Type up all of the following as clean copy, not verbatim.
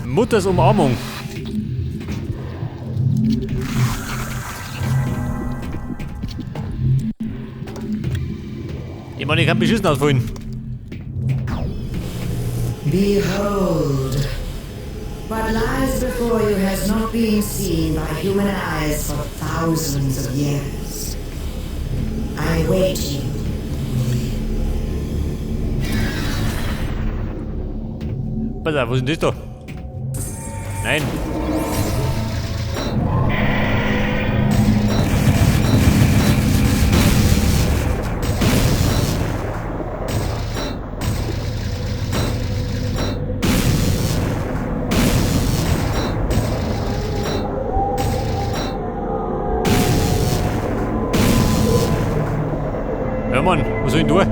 Mutters Umarmung. Ich meine, ich kann beschissen ausfallen. Behold, what lies before you has not been seen by human eyes for thousands of years. I wait you. Pass auf, was ist denn das da? Nein. Ja Mann, was soll ich denn tun?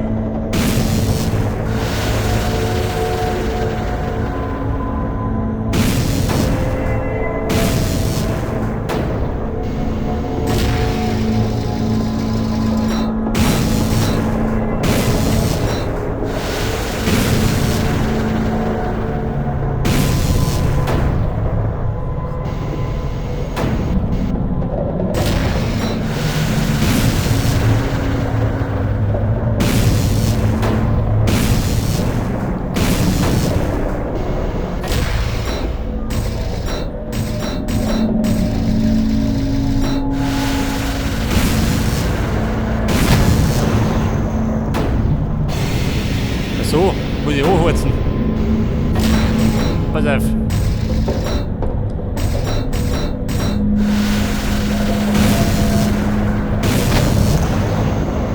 So, muss ich hochhurzen. Pass auf.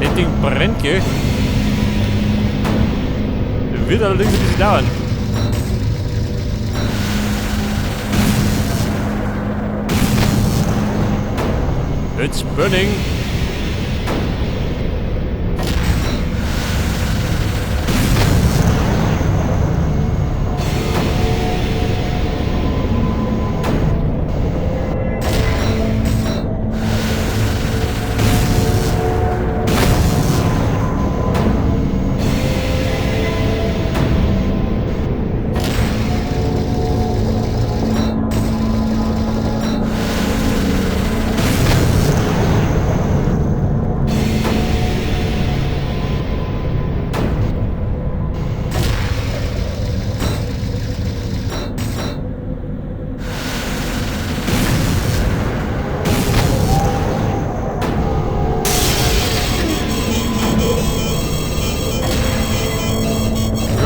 Das Ding brennt, gell? Wird allerdings ein bisschen dauern. It's burning.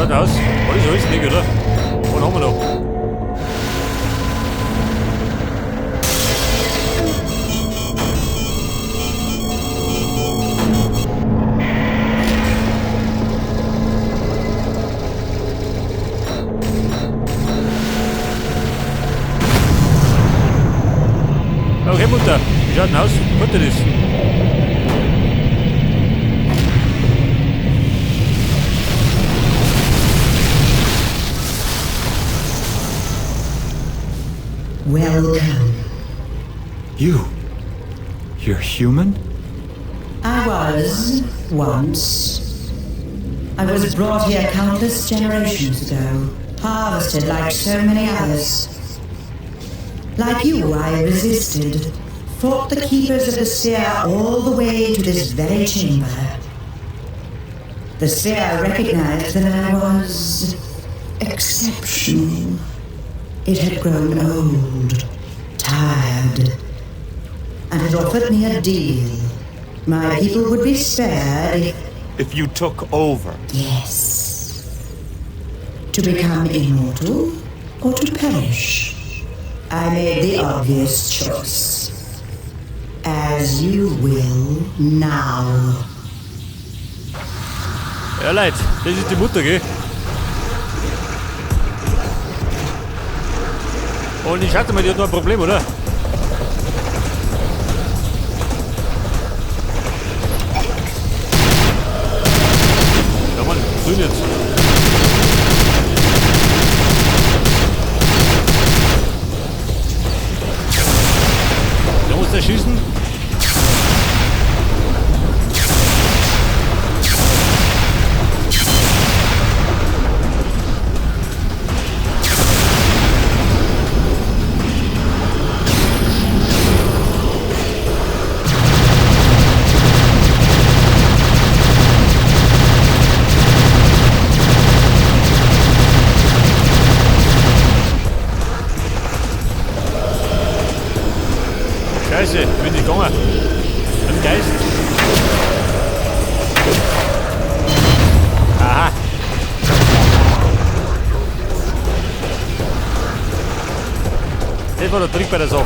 Aus. Alles alles nicht, oder? Was haben wir noch? Okay, Mutter, wie schaut denn aus? Kommentiertes. Welcome. You're human? I was once. I was brought here countless generations ago, harvested like so many others. Like you, I resisted, fought the keepers of the sphere all the way to this very chamber. The sphere recognized that I was exceptional. It had grown old, tired, and it offered me a deal. My people would be spared If you took over? Yes. To become immortal or to perish. I made the obvious choice. As you will now. Ja, Leute, das ist die Mutter, gell? Und ich hatte mal, die hat noch ein Problem, oder? Ja, Mann, grün jetzt. Da muss der schießen. nicht gegangen. Im Geist. Aha. Das war der Trick bei der Sache.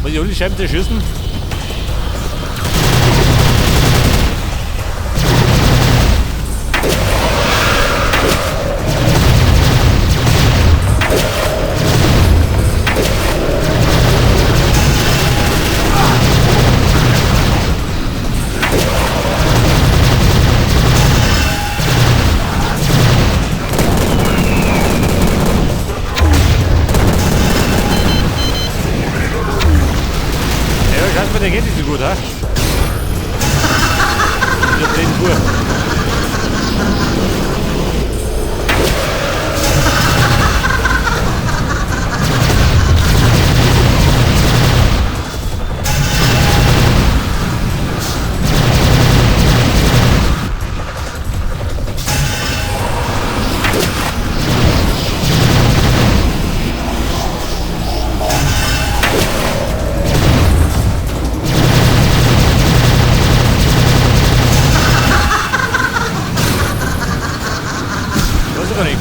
Muss ich alle Scheiben zerschießen? Der geht nicht so gut, ha? Ich hab den Uhr.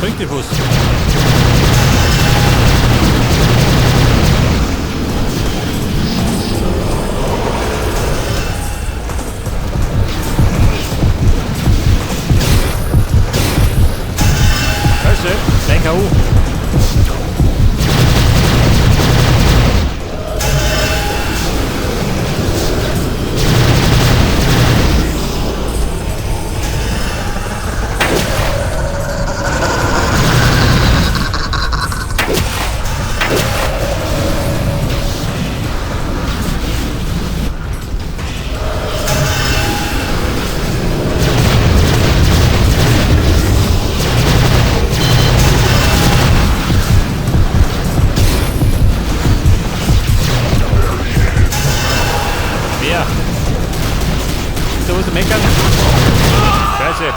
Bringt die Bus. Scheiße, dein K.O. Meckern. Scheiße.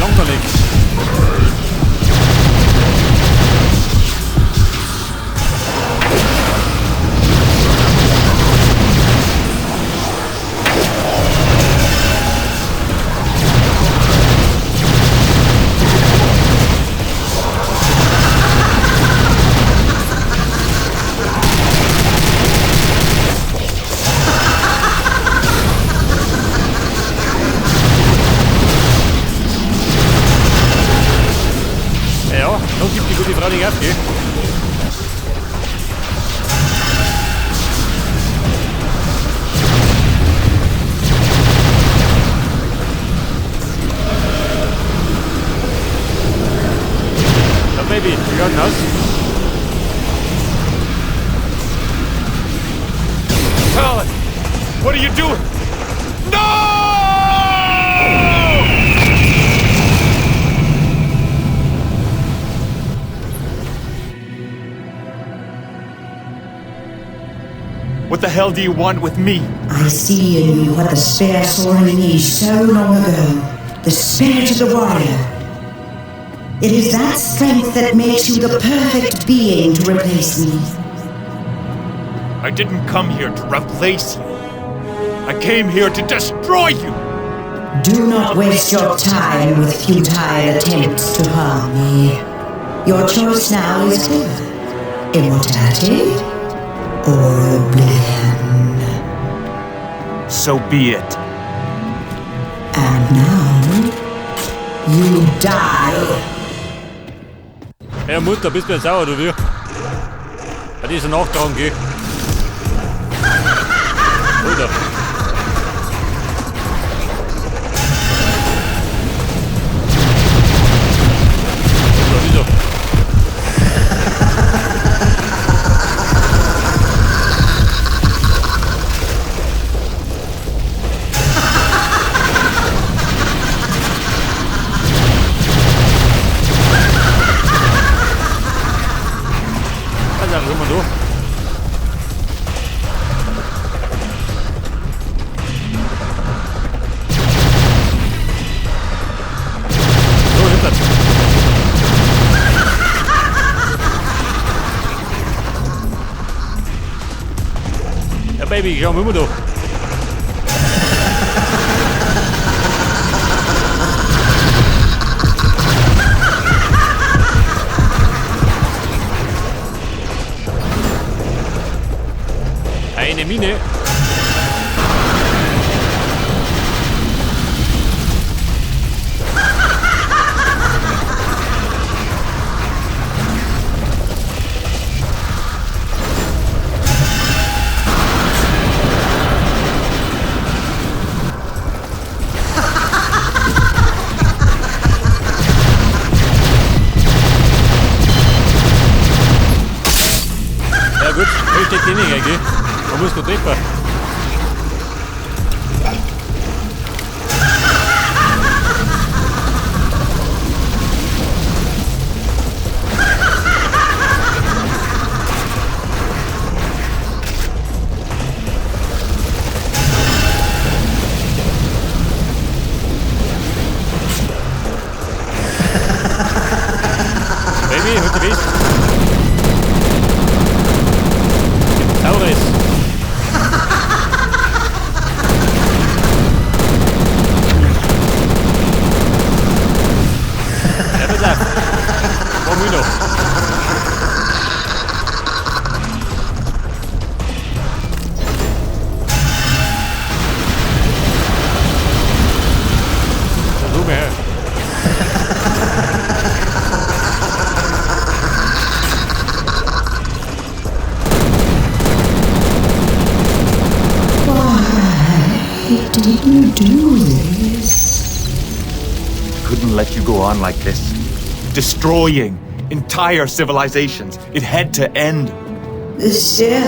Langweilig. Noch gibt die gute Frau nicht abgehen. So, Baby, wir hören aus. Colin, what are you doing? No! What the hell do you want with me? I see in you what the Spear saw in me so long ago. The spirit of the warrior. It is that strength that makes you the perfect being to replace me. I didn't come here to replace you. I came here to destroy you! Do not waste your time with futile attempts to harm me. Your choice now is clear. Immortality or oblivion. So be it. And now, you die. Ja, Mutter, bist du jetzt sauer, du wir? Bei dieser Nachtragen geh. Mutter. Wieso? Was immer du? So, hinter. Ja, Baby, schau mal immer du. Eine Mine. Ja gut, ich steck den nicht, gell? Man muss noch treffen. Baby, halt dich fest. Saures. Did you do this? Couldn't let you go on like this. Destroying entire civilizations. It had to end. The sphere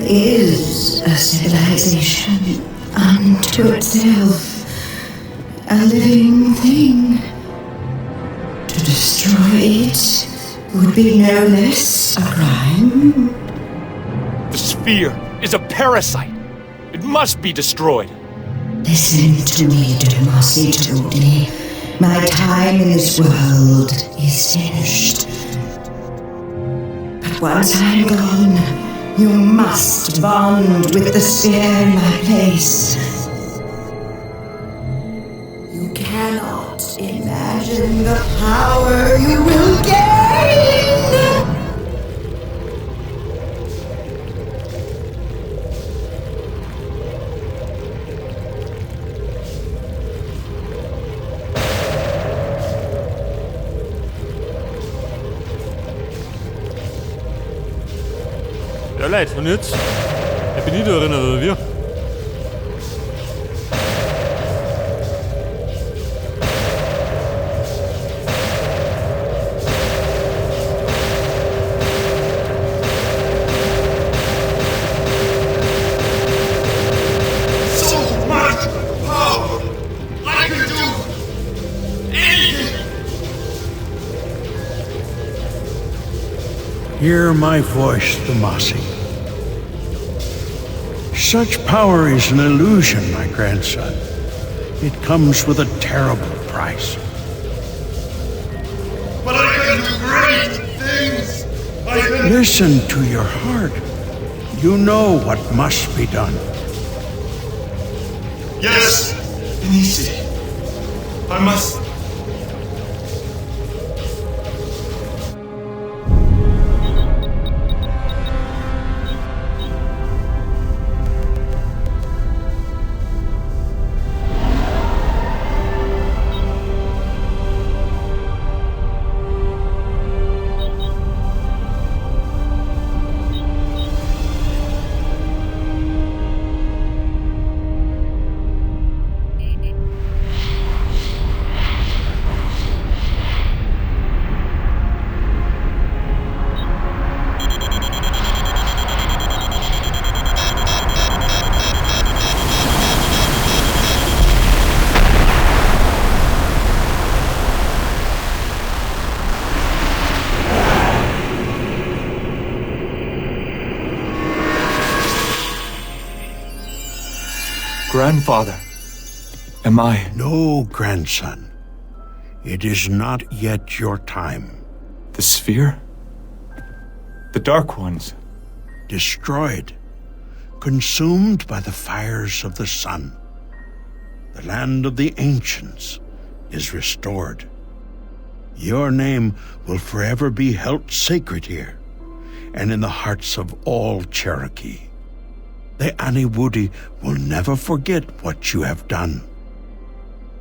is a civilization unto itself. A living thing. To destroy it would be no less a crime. The sphere is a parasite. It must be destroyed. Listen to me, Dumasi Trudy. My time in this world is finished. But once I'm gone, you must bond with the sphere in my place. You cannot imagine the power you will gain! Ja, Leute, und jetzt? Ich bin nicht erinnert, oder wir? So much power! I can do anything! Hear my voice, Thumasi. Such power is an illusion, my grandson. It comes with a terrible price. But Listen to your heart. You know what must be done. Yes, Inisi. I must. Grandfather, am I? No, grandson. It is not yet your time. The sphere? The Dark Ones? Destroyed, consumed by the fires of the sun. The land of the ancients is restored. Your name will forever be held sacred here, and in the hearts of all Cherokee. The Aniwudi will never forget what you have done.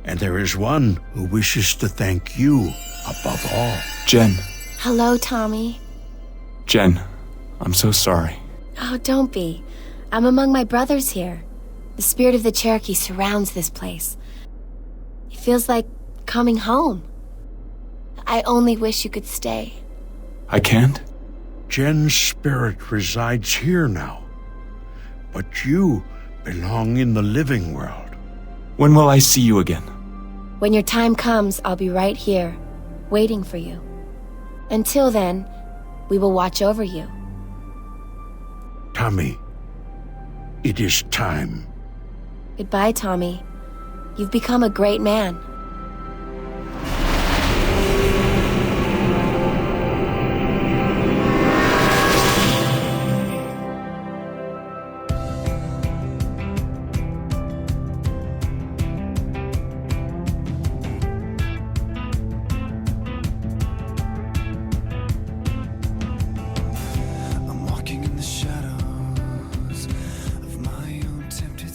And there is one who wishes to thank you above all. Jen. Hello, Tommy. Jen, I'm so sorry. Oh, don't be. I'm among my brothers here. The spirit of the Cherokee surrounds this place. It feels like coming home. I only wish you could stay. I can't? Jen's spirit resides here now. But you belong in the living world. When will I see you again? When your time comes, I'll be right here, waiting for you. Until then, we will watch over you. Tommy, it is time. Goodbye, Tommy. You've become a great man. I'm walking in the shadows of my own temptation.